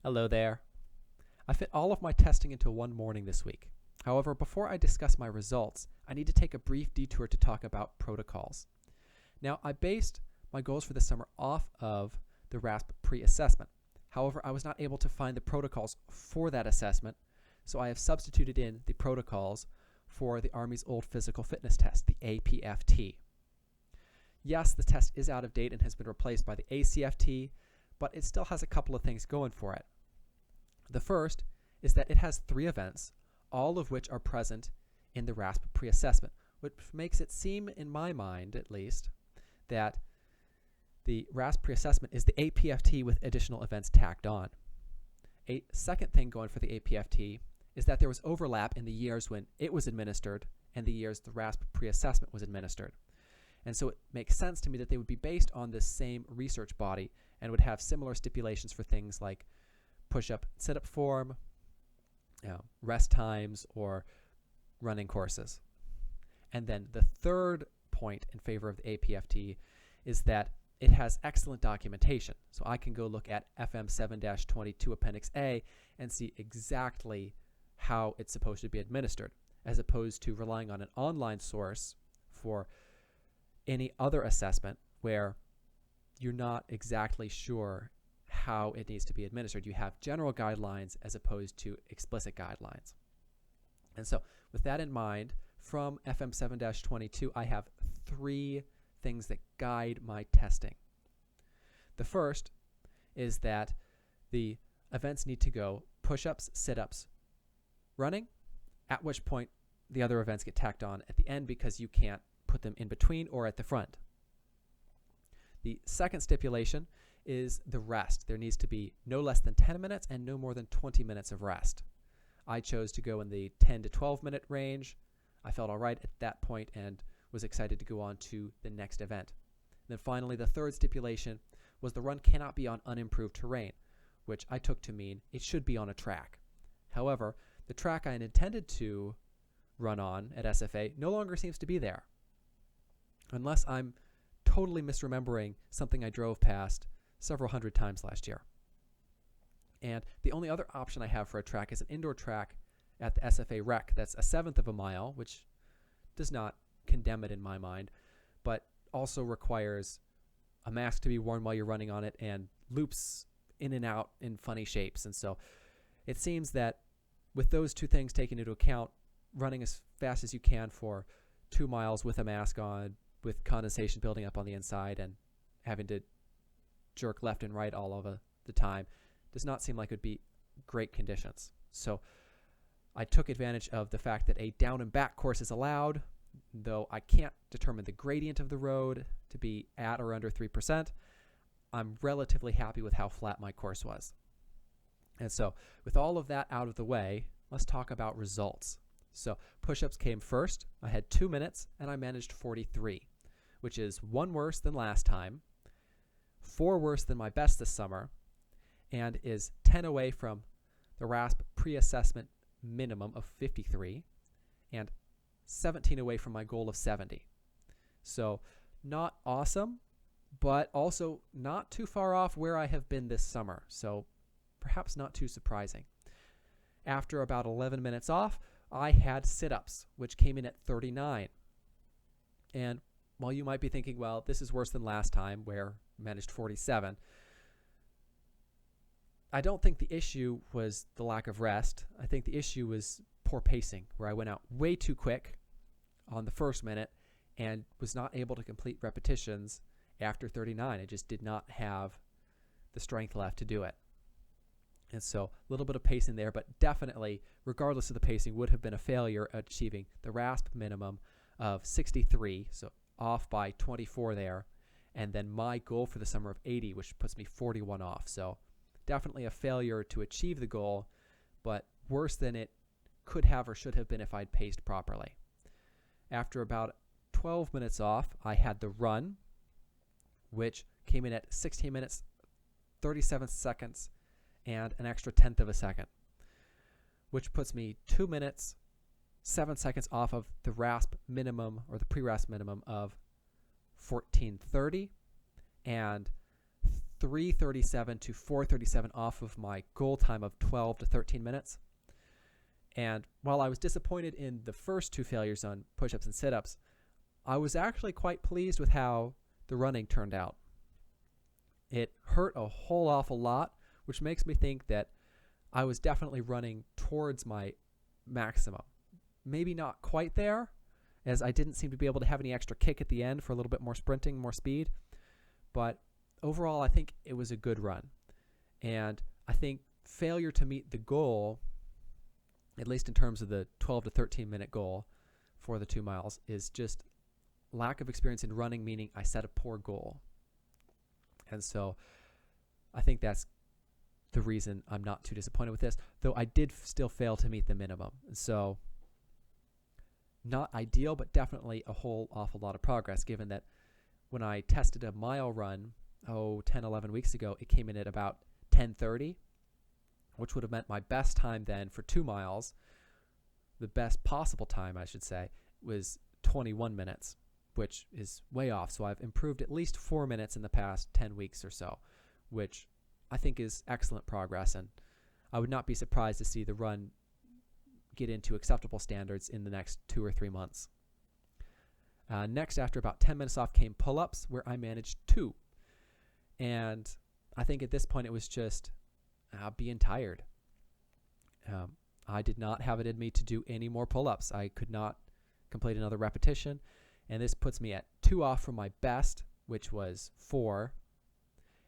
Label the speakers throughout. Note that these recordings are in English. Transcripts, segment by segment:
Speaker 1: Hello there. I fit all of my testing into one morning this week. However, before I discuss my results, I need to take a brief detour to talk about protocols. Now, I based my goals for this summer off of the RASP pre-assessment. However, I was not able to find the protocols for that assessment, so I have substituted in the protocols for the Army's old physical fitness test, the APFT. Yes, the test is out of date and has been replaced by the ACFT, but it still has a couple of things going for it. The first is that it has 3 events, all of which are present in the RASP pre-assessment, which makes it seem, in my mind at least, that the RASP pre-assessment is the APFT with additional events tacked on. A second thing going for the APFT is that there was overlap in the years when it was administered and the years the RASP pre-assessment was administered. And so it makes sense to me that they would be based on this same research body and would have similar stipulations for things like push-up, sit-up form, rest times, or running courses. And then the third point in favor of the APFT is that it has excellent documentation. So I can go look at FM 7-22 Appendix A and see exactly how it's supposed to be administered, as opposed to relying on an online source for any other assessment where you're not exactly sure how it needs to be administered. You have general guidelines as opposed to explicit guidelines. And so with that in mind, from FM 7-22, I have 3 things that guide my testing. The first is that the events need to go push-ups, sit-ups, running, at which point the other events get tacked on at the end because you can't put them in between or at the front. The second stipulation is the rest. There needs to be no less than 10 minutes and no more than 20 minutes of rest. I chose to go in the 10 to 12 minute range. I felt all right at that point and was excited to go on to the next event. And then finally, the third stipulation was the run cannot be on unimproved terrain, which I took to mean it should be on a track. However, the track I had intended to run on at SFA no longer seems to be there, unless I'm totally misremembering something I drove past several hundred times last year. And the only other option I have for a track is an indoor track at the SFA Rec that's 1/7 of a mile, which does not condemn it in my mind, but also requires a mask to be worn while you're running on it and loops in and out in funny shapes. And so it seems that with those 2 things taken into account, running as fast as you can for 2 miles with a mask on, with condensation building up on the inside and having to jerk left and right all of the time, does not seem like it would be great conditions. So I took advantage of the fact that a down and back course is allowed, though I can't determine the gradient of the road to be at or under 3%. I'm relatively happy with how flat my course was. And so with all of that out of the way, let's talk about results. So push-ups came first. I had 2 minutes and I managed 43, which is 1 worse than last time, 4 worse than my best this summer, and is 10 away from the RASP pre-assessment minimum of 53 and 17 away from my goal of 70. So not awesome, but also not too far off where I have been this summer. So perhaps not too surprising. After about 11 minutes off, I had sit-ups, which came in at 39. And while you might be thinking, well, this is worse than last time where I managed 47, I don't think the issue was the lack of rest. I think the issue was poor pacing, where I went out way too quick on the first minute and was not able to complete repetitions after 39. I just did not have the strength left to do it. And so a little bit of pacing there, but definitely, regardless of the pacing, would have been a failure at achieving the RASP minimum of 63, so off by 24 there, and then my goal for the summer of 80, which puts me 41 off. So definitely a failure to achieve the goal, but worse than it could have or should have been if I'd paced properly. After about 12 minutes off, I had the run, which came in at 16 minutes, 37 seconds, and an extra 1/10 of a second, which puts me 2 minutes, 7 seconds off of the RASP minimum, or the pre-RASP minimum of 14:30, and 3:37 to 4:37 off of my goal time of 12 to 13 minutes. And while I was disappointed in the first two failures on push-ups and sit-ups, I was actually quite pleased with how the running turned out. It hurt a whole awful lot, which makes me think that I was definitely running towards my maximum. Maybe not quite there, as I didn't seem to be able to have any extra kick at the end for a little bit more sprinting, more speed. But overall, I think it was a good run. And I think failure to meet the goal, at least in terms of the 12 to 13 minute goal for the 2 miles, is just lack of experience in running, meaning I set a poor goal. And so I think that's the reason I'm not too disappointed with this, though I did still fail to meet the minimum. And so not ideal, but definitely a whole awful lot of progress, given that when I tested a mile run, 10, 11 weeks ago, it came in at about 10:30, which would have meant my best time then for 2 miles, the best possible time, I should say, was 21 minutes, which is way off. So I've improved at least 4 minutes in the past 10 weeks or so, which I think is excellent progress. And I would not be surprised to see the run get into acceptable standards in the next 2 or 3 months. Next, after about 10 minutes off, came pull-ups, where I managed 2. And I think at this point it was just being tired. I did not have it in me to do any more pull-ups. I could not complete another repetition. And this puts me at 2 off from my best, which was 4.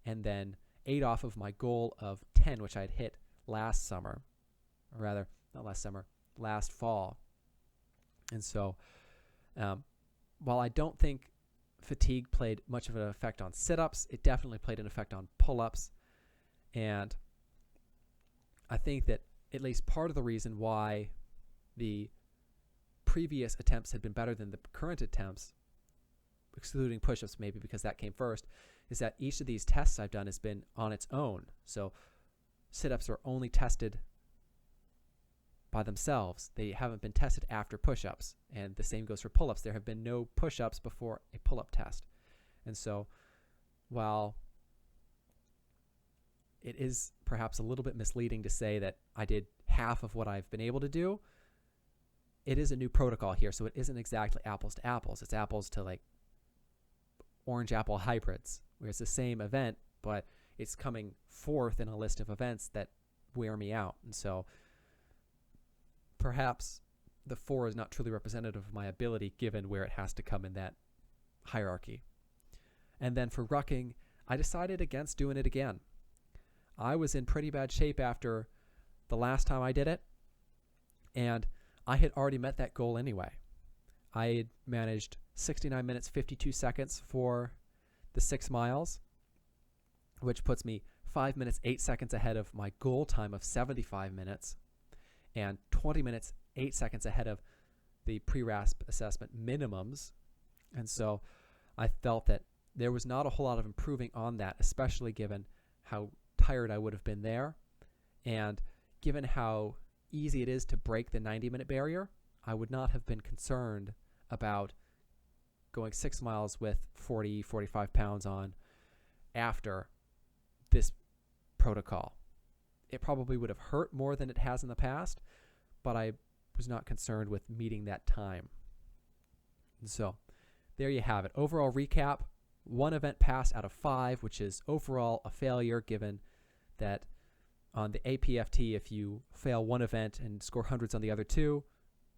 Speaker 1: And then 8 off of my goal of 10, which I had hit last summer. Or rather, not last summer, last fall. And so while I don't think fatigue played much of an effect on sit-ups, it definitely played an effect on pull-ups. And I think that at least part of the reason why the previous attempts had been better than the current attempts, excluding push-ups maybe because that came first, is that each of these tests I've done has been on its own. So sit-ups are only tested by themselves. They haven't been tested after push-ups. And the same goes for pull-ups. There have been no push-ups before a pull-up test. And so while it is perhaps a little bit misleading to say that I did half of what I've been able to do, it is a new protocol here. So it isn't exactly apples to apples. It's apples to like orange apple hybrids, where it's the same event, but it's coming fourth in a list of events that wear me out. And so perhaps the 4 is not truly representative of my ability given where it has to come in that hierarchy. And then for rucking, I decided against doing it again. I was in pretty bad shape after the last time I did it, and I had already met that goal anyway. I had managed 69 minutes, 52 seconds for the 6 miles, which puts me 5 minutes, 8 seconds ahead of my goal time of 75 minutes, and 20 minutes, 8 seconds ahead of the pre-RASP assessment minimums. And so I felt that there was not a whole lot of improving on that, especially given how tired I would have been there. And given how easy it is to break the 90-minute barrier, I would not have been concerned about going 6 miles with 40, 45 pounds on after this protocol. It probably would have hurt more than it has in the past, but I was not concerned with meeting that time. And so there you have it. Overall recap, 1 event passed out of 5, which is overall a failure given that on the APFT, if you fail 1 event and score hundreds on the other 2,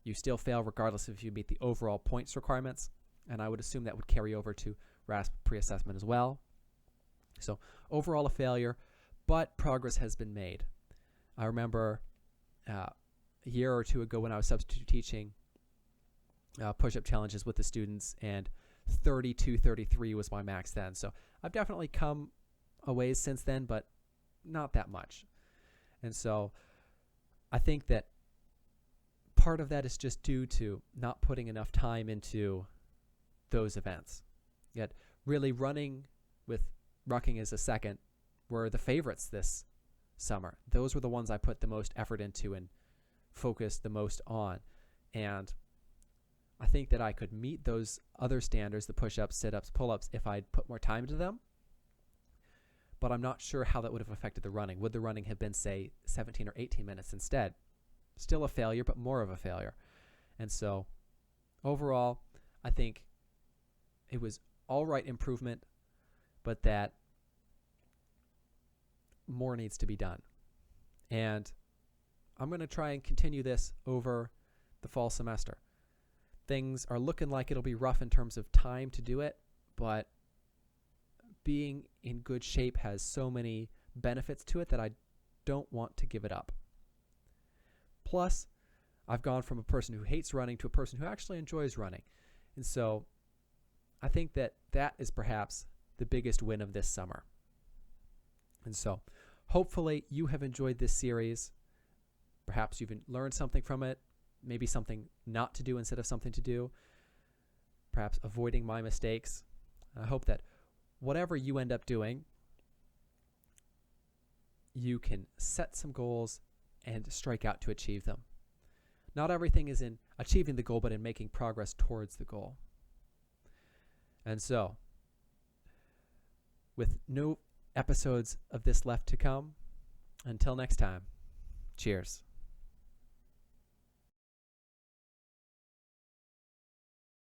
Speaker 1: you still fail regardless if you meet the overall points requirements. And I would assume that would carry over to RASP pre-assessment as well. So overall a failure, but progress has been made. I remember a year or 2 ago when I was substitute teaching push-up challenges with the students, and 32, 33 was my max then. So I've definitely come a ways since then, but not that much. And so I think that part of that is just due to not putting enough time into those events. Yet really running with rucking as a second were the favorites this summer. Those were the ones I put the most effort into and focused the most on. And I think that I could meet those other standards, the push-ups, sit-ups, pull-ups, if I'd put more time into them. but I'm not sure how that would have affected the running. Would the running have been, say, 17 or 18 minutes instead? Still a failure, but more of a failure. And so overall, I think it was all right improvement, but that more needs to be done. And I'm going to try and continue this over the fall semester. Things are looking like it'll be rough in terms of time to do it, but being in good shape has so many benefits to it that I don't want to give it up. Plus, I've gone from a person who hates running to a person who actually enjoys running. And so I think that that is perhaps the biggest win of this summer. And so hopefully you have enjoyed this series. Perhaps you've learned something from it, maybe something not to do instead of something to do, perhaps avoiding my mistakes. I hope that whatever you end up doing, you can set some goals and strike out to achieve them. Not everything is in achieving the goal, but in making progress towards the goal. And so, with no episodes of this left to come, until next time, cheers.